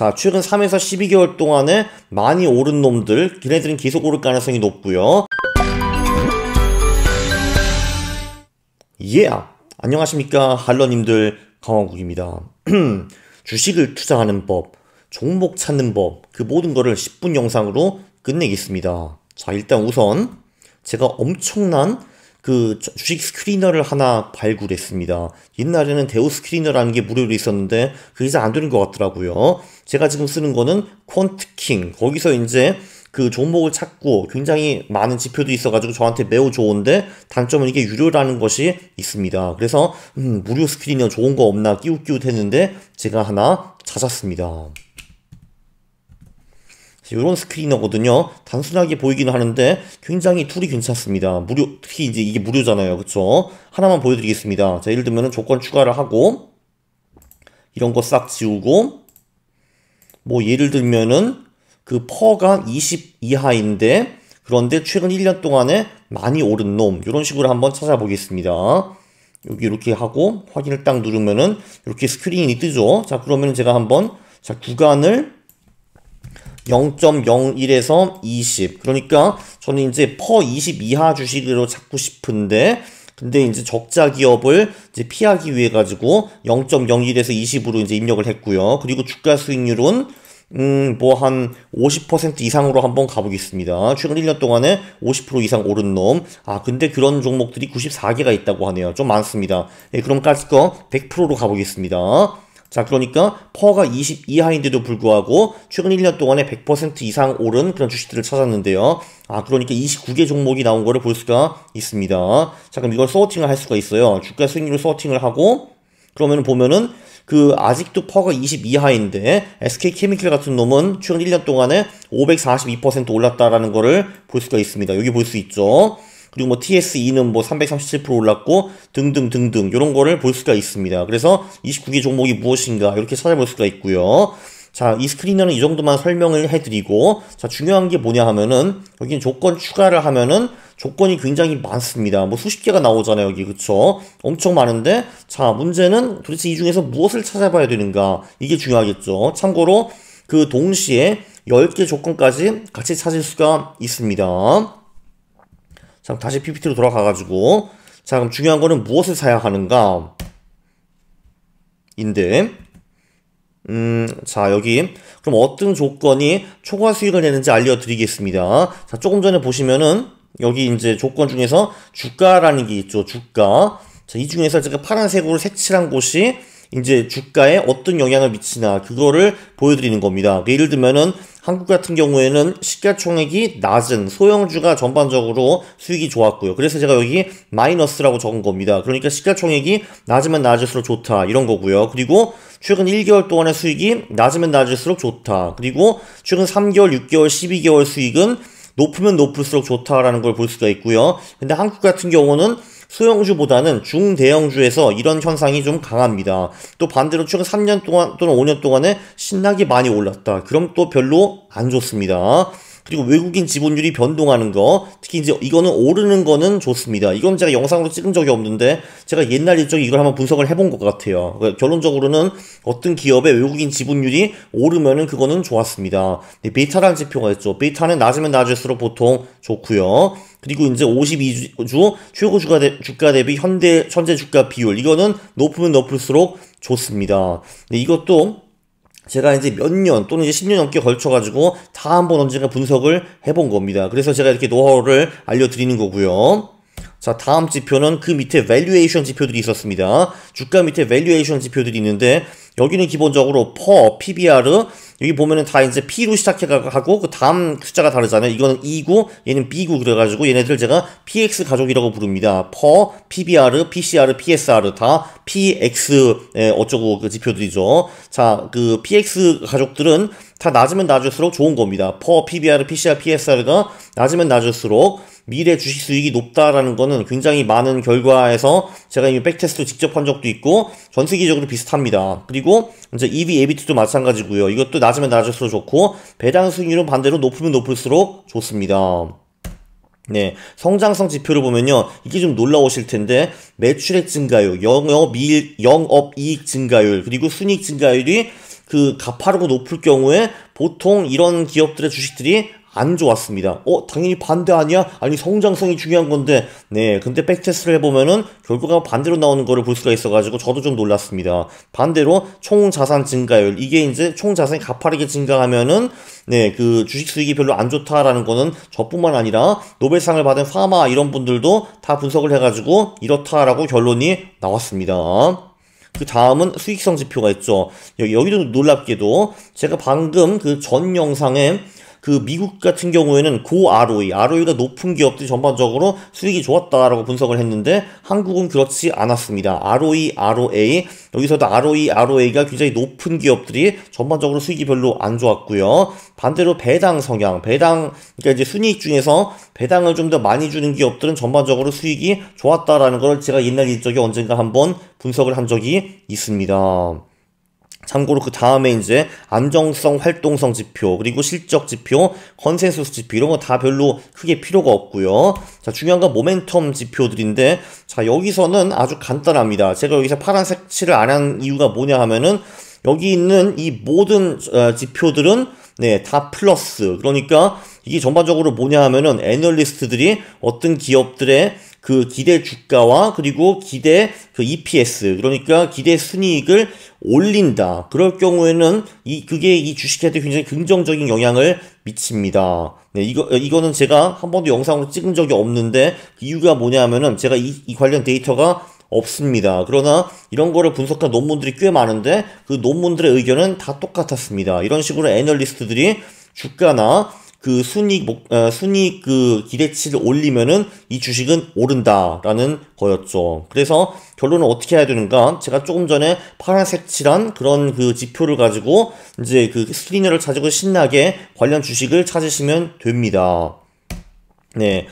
자, 최근 3에서 12개월 동안에 많이 오른 놈들, 걔네들은 계속 오를 가능성이 높고요. 안녕하십니까 할러님들, 강원국입니다. 주식을 투자하는 법, 종목 찾는 법, 그 모든 거를 10분 영상으로 끝내겠습니다. 자, 일단 우선 제가 엄청난 그 주식 스크리너를 하나 발굴했습니다. 옛날에는 대우 스크리너라는 게 무료로 있었는데 그게 잘 안 되는 것 같더라고요. 제가 지금 쓰는 거는 퀀트킹. 거기서 이제 그 종목을 찾고 굉장히 많은 지표도 있어가지고 저한테 매우 좋은데 단점은 이게 유료라는 것이 있습니다. 그래서 무료 스크리너 좋은 거 없나 끼웃끼웃 했는데 제가 하나 찾았습니다. 이런 스크리너거든요. 단순하게 보이기는 하는데 굉장히 툴이 괜찮습니다. 무료, 특히 이제 이게 무료잖아요. 그쵸? 하나만 보여드리겠습니다. 자, 예를 들면 조건 추가를 하고 이런 거 싹 지우고 뭐 예를 들면은 그 퍼가 20 이하인데 그런데 최근 1년 동안에 많이 오른 놈 이런 식으로 한번 찾아보겠습니다. 여기 이렇게 하고 확인을 딱 누르면은 이렇게 스크린이 뜨죠. 자, 그러면 제가 한번 자 구간을 0.01에서 20 그러니까 저는 이제 퍼 20 이하 주식으로 찾고 싶은데 근데 이제 적자 기업을 이제 피하기 위해 가지고 0.01에서 20으로 이제 입력을 했고요. 그리고 주가 수익률은 뭐 한 50% 이상으로 한번 가보겠습니다. 최근 1년 동안에 50% 이상 오른 놈. 아, 근데 그런 종목들이 94개가 있다고 하네요. 좀 많습니다. 예, 그럼 까짓 거 100%로 가보겠습니다. 자, 그러니까 퍼가 20 이하인데도 불구하고 최근 1년 동안에 100% 이상 오른 그런 주식들을 찾았는데요. 아, 그러니까 29개 종목이 나온 거를 볼 수가 있습니다. 자, 그럼 이걸 소팅을 할 수가 있어요. 주가 수익률을 소팅을 하고 그러면 보면은 그 아직도 퍼가 20 이하인데 SK케미칼 같은 놈은 최근 1년 동안에 542% 올랐다라는 거를 볼 수가 있습니다. 여기 볼 수 있죠. 그리고 뭐 TSE는 뭐 337% 올랐고 등등등등 이런 거를 볼 수가 있습니다. 그래서 29개 종목이 무엇인가 이렇게 찾아볼 수가 있고요. 자, 이 스크리너는 이 정도만 설명을 해드리고 자, 중요한 게 뭐냐 하면은 여기는 조건 추가를 하면은 조건이 굉장히 많습니다. 뭐 수십 개가 나오잖아요, 여기. 그쵸? 엄청 많은데 자, 문제는 도대체 이 중에서 무엇을 찾아봐야 되는가 이게 중요하겠죠. 참고로 그 동시에 10개 조건까지 같이 찾을 수가 있습니다. 자, 다시 PPT로 돌아가가지고 자, 그럼 중요한 거는 무엇을 사야 하는가 인데 자, 여기 그럼 어떤 조건이 초과 수익을 내는지 알려드리겠습니다. 자, 조금 전에 보시면은 여기 이제 조건 중에서 주가라는 게 있죠. 주가. 자, 이 중에서 제가 파란색으로 색칠한 곳이 이제 주가에 어떤 영향을 미치나 그거를 보여드리는 겁니다. 예를 들면은 한국 같은 경우에는 시가총액이 낮은 소형주가 전반적으로 수익이 좋았고요. 그래서 제가 여기 마이너스라고 적은 겁니다. 그러니까 시가총액이 낮으면 낮을수록 좋다 이런 거고요. 그리고 최근 1개월 동안의 수익이 낮으면 낮을수록 좋다. 그리고 최근 3개월, 6개월, 12개월 수익은 높으면 높을수록 좋다라는 걸 볼 수가 있고요. 근데 한국 같은 경우는 소형주보다는 중대형주에서 이런 현상이 좀 강합니다. 또 반대로 최근 3년 동안 또는 5년 동안에 신나게 많이 올랐다. 그럼 또 별로 안 좋습니다. 그리고 외국인 지분율이 변동하는 거, 특히 이제 이거는 오르는 거는 좋습니다. 이건 제가 영상으로 찍은 적이 없는데 제가 옛날 일정에 이걸 한번 분석을 해본 것 같아요. 결론적으로는 어떤 기업의 외국인 지분율이 오르면은 그거는 좋았습니다. 베타라는 지표가 있죠. 베타는 낮으면 낮을수록 보통 좋고요. 그리고 이제 52주 최고 주가 대비 현재 주가 비율 이거는 높으면 높을수록 좋습니다. 이것도 제가 이제 몇 년 또는 이제 10년 넘게 걸쳐가지고 다 한번 언젠가 분석을 해본 겁니다. 그래서 제가 이렇게 노하우를 알려드리는 거고요. 자, 다음 지표는 그 밑에 밸류에이션 지표들이 있었습니다. 주가 밑에 밸류에이션 지표들이 있는데 여기는 기본적으로 per, PBR 여기 보면은 다 이제 P로 시작해가고 그 다음 숫자가 다르잖아요. 이거는 E고 얘는 B고 그래가지고 얘네들 제가 PX 가족이라고 부릅니다. per, PBR, PCR, PSR 다 PX 어쩌고 그 지표들이죠. 자, 그 PX 가족들은 다 낮으면 낮을수록 좋은 겁니다. per, PBR, PCR, PSR가 낮으면 낮을수록 미래 주식 수익이 높다라는 거는 굉장히 많은 결과에서 제가 이미 백테스트 직접 한 적도 있고 전 세계적으로 비슷합니다. 그리고 이제 EV, EBIT도 마찬가지고요. 이것도 낮으면 낮을수록 좋고 배당 수익률은 반대로 높으면 높을수록 좋습니다. 네, 성장성 지표를 보면요, 이게 좀 놀라우실 텐데 매출액 증가율, 영업이익 증가율, 그리고 순이익 증가율이 그 가파르고 높을 경우에 보통 이런 기업들의 주식들이 안 좋았습니다. 당연히 반대 아니야? 아니, 성장성이 중요한 건데. 네, 근데 백테스트를 해보면은 결과가 반대로 나오는 거를 볼 수가 있어가지고 저도 좀 놀랐습니다. 반대로 총 자산 증가율, 이게 이제 총 자산이 가파르게 증가하면은 네, 그 주식 수익이 별로 안 좋다라는 거는 저뿐만 아니라 노벨상을 받은 파마 이런 분들도 다 분석을 해가지고 이렇다라고 결론이 나왔습니다. 그 다음은 수익성 지표가 있죠. 여기도 놀랍게도 제가 방금 그 전 영상에 그 미국 같은 경우에는 고 ROE가 높은 기업들이 전반적으로 수익이 좋았다라고 분석을 했는데 한국은 그렇지 않았습니다. ROE, 여기서도 ROE가 굉장히 높은 기업들이 전반적으로 수익이 별로 안 좋았고요. 반대로 배당 성향, 그러니까 이제 순이익 중에서 배당을 좀 더 많이 주는 기업들은 전반적으로 수익이 좋았다라는 걸 제가 옛날 일적에 언젠가 한번 분석을 한 적이 있습니다. 참고로 그 다음에 이제 안정성, 활동성 지표, 그리고 실적 지표, 컨센서스 지표 이런 거 다 별로 크게 필요가 없고요. 자, 중요한 건 모멘텀 지표들인데, 자, 여기서는 아주 간단합니다. 제가 여기서 파란색 칠을 안 한 이유가 뭐냐 하면은 여기 있는 이 모든 지표들은 네, 다 플러스. 그러니까 이게 전반적으로 뭐냐 하면은 애널리스트들이 어떤 기업들의 그 기대 주가와 그리고 기대 그 EPS, 그러니까 기대 순이익을 올린다. 그럴 경우에는 그게 이 주식에도 굉장히 긍정적인 영향을 미칩니다. 네, 이거는 제가 한 번도 영상으로 찍은 적이 없는데 그 이유가 뭐냐면은 제가 이 관련 데이터가 없습니다. 그러나 이런 거를 분석한 논문들이 꽤 많은데 그 논문들의 의견은 다 똑같았습니다. 이런 식으로 애널리스트들이 주가나 그 순이익 그 기대치를 올리면은 이 주식은 오른다라는 거였죠. 그래서 결론은 어떻게 해야 되는가? 제가 조금 전에 파란색 칠한 그런 그 지표를 가지고 이제 그 스크리너를 가지고 신나게 관련 주식을 찾으시면 됩니다. 네.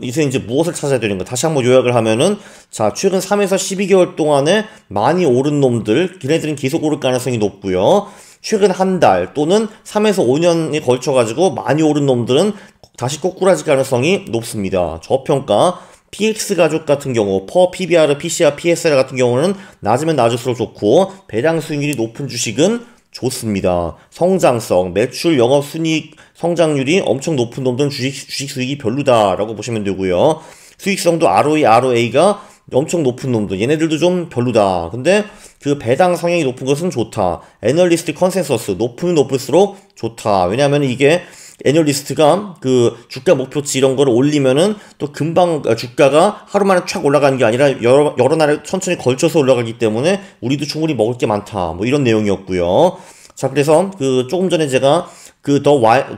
이제 무엇을 찾아야 되는가? 다시 한번 요약을 하면은, 자, 최근 3에서 12개월 동안에 많이 오른 놈들, 걔네들은 계속 오를 가능성이 높고요. 최근 한 달 또는 3에서 5년에 걸쳐가지고 많이 오른 놈들은 다시 꼬꾸라질 가능성이 높습니다. 저평가, PX 가족 같은 경우, PBR, PCR, PSR 같은 경우는 낮으면 낮을수록 좋고, 배당 수익률이 높은 주식은 좋습니다. 성장성, 매출, 영업순이익 성장률이 엄청 높은 놈들은 주식 수익이 별로다라고 보시면 되고요. 수익성도 ROE가 엄청 높은 놈들, 얘네들도 좀 별로다. 근데 그 배당 성향이 높은 것은 좋다. 애널리스트 컨센서스 높으면 높을수록 좋다. 왜냐하면 이게 애널리스트가 그 주가 목표치 이런 거를 올리면은 또 금방 주가가 하루 만에 촥 올라가는 게 아니라 여러 날에 천천히 걸쳐서 올라가기 때문에 우리도 충분히 먹을 게 많다. 뭐 이런 내용이었고요. 자, 그래서 그 조금 전에 제가 그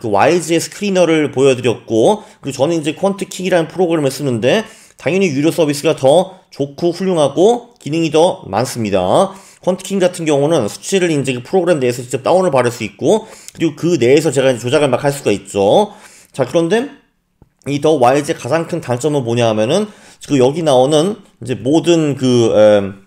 YG의 스크리너를 보여드렸고, 그리고 저는 이제 퀀트킥이라는 프로그램을 쓰는데 당연히 유료 서비스가 더 좋고 훌륭하고 기능이 더 많습니다. 퀀트킹 같은 경우는 수치를 이제 그 프로그램 내에서 직접 다운을 받을 수 있고, 그리고 그 내에서 제가 이제 조작을 막 할 수가 있죠. 자, 그런데 이 더 YG의 가장 큰 단점은 뭐냐 하면은 그 여기 나오는 이제 모든 그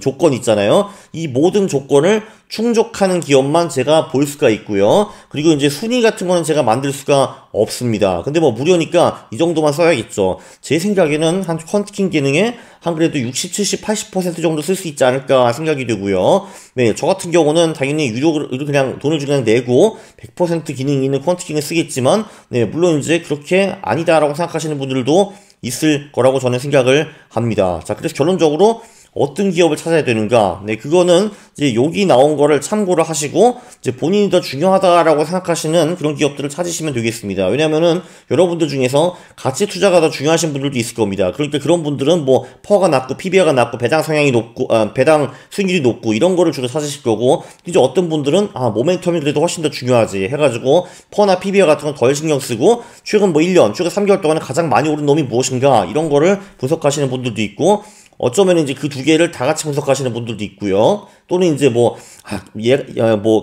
조건 있잖아요. 이 모든 조건을 충족하는 기업만 제가 볼 수가 있고요. 그리고 이제 순위 같은 거는 제가 만들 수가 없습니다. 근데 뭐 무료니까 이 정도만 써야겠죠. 제 생각에는 한 퀀트킹 기능에 한 그래도 60, 70, 80% 정도 쓸 수 있지 않을까 생각이 되고요. 네, 저 같은 경우는 당연히 유료로 그냥 돈을 그냥 내고 100% 기능이 있는 퀀트킹을 쓰겠지만, 네, 물론 이제 그렇게 아니다라고 생각하시는 분들도 있을 거라고 저는 생각을 합니다. 자, 그래서 결론적으로 어떤 기업을 찾아야 되는가? 네, 그거는 이제 여기 나온 거를 참고를 하시고 이제 본인이 더 중요하다라고 생각하시는 그런 기업들을 찾으시면 되겠습니다. 왜냐면은 여러분들 중에서 가치 투자가 더 중요하신 분들도 있을 겁니다. 그러니까 그런 분들은 뭐 퍼가 낮고 PBR가 낮고 배당 성향이 높고 배당 수익률이 높고 이런 거를 주로 찾으실 거고, 이제 어떤 분들은 모멘텀이 그래도 훨씬 더 중요하지 해가지고 퍼나 PBR 같은 건 덜 신경 쓰고 최근 뭐 1년, 최근 3개월 동안에 가장 많이 오른 놈이 무엇인가 이런 거를 분석하시는 분들도 있고, 어쩌면 이제 그 두 개를 다 같이 분석하시는 분들도 있고요. 또는 이제 뭐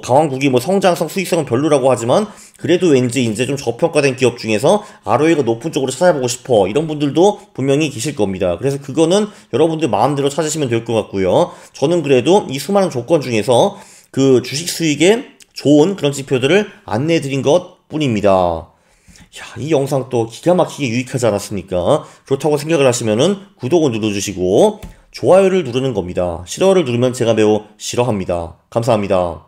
강왕국이 뭐 성장성, 수익성은 별로라고 하지만 그래도 왠지 이제 좀 저평가된 기업 중에서 ROE가 높은 쪽으로 찾아보고 싶어. 이런 분들도 분명히 계실 겁니다. 그래서 그거는 여러분들 마음대로 찾으시면 될 것 같고요. 저는 그래도 이 수많은 조건 중에서 그 주식 수익에 좋은 그런 지표들을 안내해 드린 것 뿐입니다. 이 영상 또 기가 막히게 유익하지 않았습니까? 그렇다고 생각을 하시면은 구독을 눌러주시고 좋아요를 누르는 겁니다. 싫어요를 누르면 제가 매우 싫어합니다. 감사합니다.